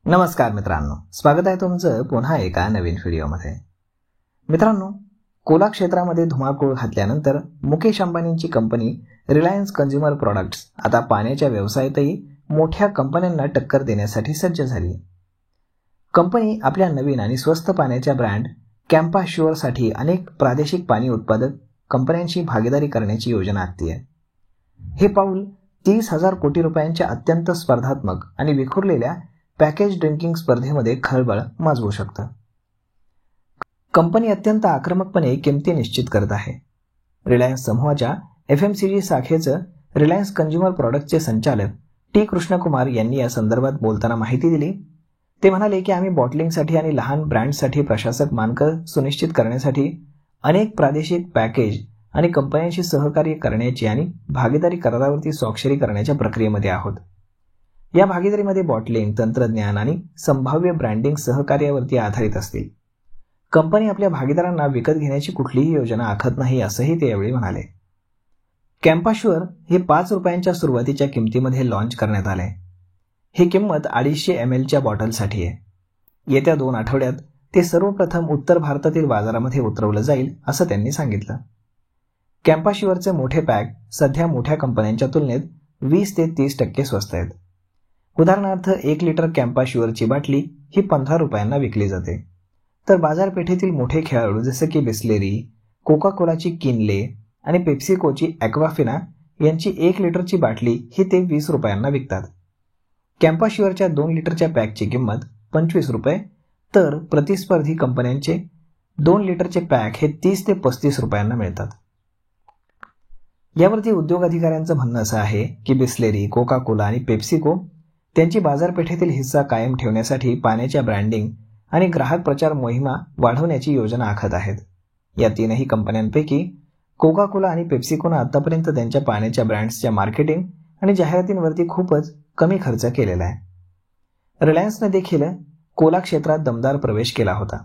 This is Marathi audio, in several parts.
नमस्कार मित्रांनो, स्वागत आहे तुमचं पुन्हा एका नवीन व्हिडिओमध्ये। मित्रांनो, कोला क्षेत्रामध्ये धुमाकूळ घातल्यानंतर मुकेश अंबानींची कंपनी रिलायन्स कंझ्युमर प्रोडक्ट्स आता पाण्याच्या व्यवसायातही मोठ्या कंपन्यांना टक्कर देण्यासाठी सज्ज झाली। कंपनी आपल्या नवीन आणि स्वस्त पाण्याच्या ब्रँड कॅम्पा शुअरसाठी अनेक प्रादेशिक पाणी उत्पादक कंपन्यांशी भागीदारी करण्याची योजना आखते। हे पाऊल 30,000 कोटी रुपयांच्या अत्यंत स्पर्धात्मक आणि विखुरलेल्या पॅकेज ड्रिंकिंग स्पर्धेमध्ये खळबळ माजवू शकतं। कंपनी अत्यंत आक्रमकपणे किमती निश्चित करत आहे। रिलायन्स समूहाच्या FMCG शाखेचं रिलायन्स कंझ्युमर प्रोडक्टचे संचालक टी कृष्णकुमार यांनी या संदर्भात बोलताना माहिती दिली। ते म्हणाले की आम्ही बॉटलिंगसाठी आणि लहान ब्रँडसाठी प्रशासक मानकं सुनिश्चित करण्यासाठी अनेक प्रादेशिक पॅकेज आणि कंपन्यांशी सहकार्य करण्याची आणि भागीदारी करारावरती स्वाक्षरी करण्याच्या प्रक्रियेमध्ये आहोत। या भागीदारीमध्ये बॉटलिंग, तंत्रज्ञान आणि संभाव्य ब्रँडिंग सहकार्यावरती आधारित असतील। कंपनी आपल्या भागीदारांना विकत घेण्याची कुठलीही योजना आखत नाही, असंही ते यावेळी म्हणाले। कॅम्पा शुअर हे 5 रुपयांच्या सुरुवातीच्या किमतीमध्ये लॉन्च करण्यात आले। ही किंमत 250 ml च्या बॉटलसाठी आहे। येत्या 2 आठवड्यात ते सर्वप्रथम उत्तर भारतातील बाजारामध्ये उतरवलं जाईल, असं त्यांनी सांगितलं। कॅम्पा शुअरचे मोठे पॅक सध्या मोठ्या कंपन्यांच्या तुलनेत 20 ते 30% स्वस्त आहेत। उदाहरणार्थ 1 लिटर कॅम्पा शुअरची बाटली ही 15 रुपयांना विकली जाते, तर बाजारपेठेतील मोठे खेळाडू जसे की बिस्लेरी, कोका कोलाची किनले आणि पेप्सिकोची ॲक्वाफिना यांची 1 लिटरची बाटली ही ते 20 रुपयांना विकतात। कॅम्पा शुअरच्या 2 लिटरच्या पॅकची किंमत 25 रुपये, तर प्रतिस्पर्धी कंपन्यांचे 2 लिटरचे पॅक हे 30 ते 35 रुपयांना मिळतात। यावरती उद्योग अधिकाऱ्यांचं म्हणणं असं आहे की बिस्लेरी, कोका कोला आणि पेप्सिको त्यांची बाजारपेठेतील हिस्सा कायम ठेवण्यासाठी पाण्याच्या ब्रँडिंग आणि ग्राहक प्रचार मोहिमा वाढवण्याची योजना आखत आहेत। या तीनही कंपन्यांपैकी कोका कोला आणि पेप्सिकोनं आतापर्यंत त्यांच्या पाण्याच्या ब्रँड्सच्या मार्केटिंग आणि जाहिरातींवरती खूपच कमी खर्च केलेला आहे। रिलायन्सने देखील कोला क्षेत्रात दमदार प्रवेश केला होता।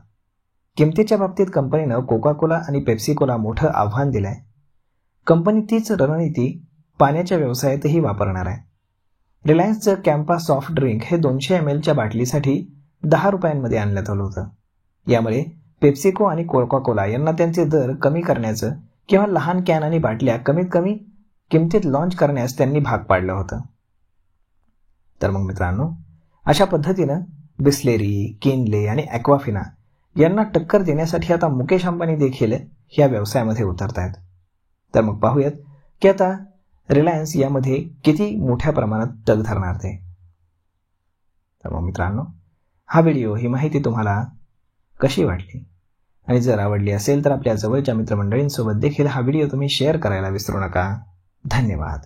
किमतीच्या बाबतीत कंपनीनं कोका कोला आणि पेप्सिकोला मोठं आव्हान दिलंय। कंपनी तीच रणनीती पाण्याच्या व्यवसायातही वापरणार आहे। रिलायन्सचं कॅम्पा सॉफ्ट ड्रिंक हे 200 ml च्या बाटलीसाठी 10 रुपयांमध्ये आणण्यात आलं होतं। यामुळे पेप्सिको आणि कोका कोला यांना त्यांचे दर कमी करण्याचं किंवा लहान कॅन आणि बाटल्या कमीत कमी किमतीत लॉन्च करण्यास त्यांनी भाग पाडलं होतं। तर मग मित्रांनो, अशा पद्धतीनं बिस्लेरी, किनले आणि ॲक्वाफिना यांना टक्कर देण्यासाठी आता मुकेश अंबानी देखील या व्यवसायामध्ये उतरत आहेत। तर मग पाहूयात की आता रिलायन्स यामध्ये किती मोठ्या प्रमाणात तग धरणार ते। तर मग मित्रांनो, हा व्हिडिओ, ही माहिती तुम्हाला कशी वाटली? आणि जर आवडली असेल तर आपल्या जवळच्या मित्रमंडळींसोबत देखील हा व्हिडिओ तुम्ही शेअर करायला विसरू नका। धन्यवाद।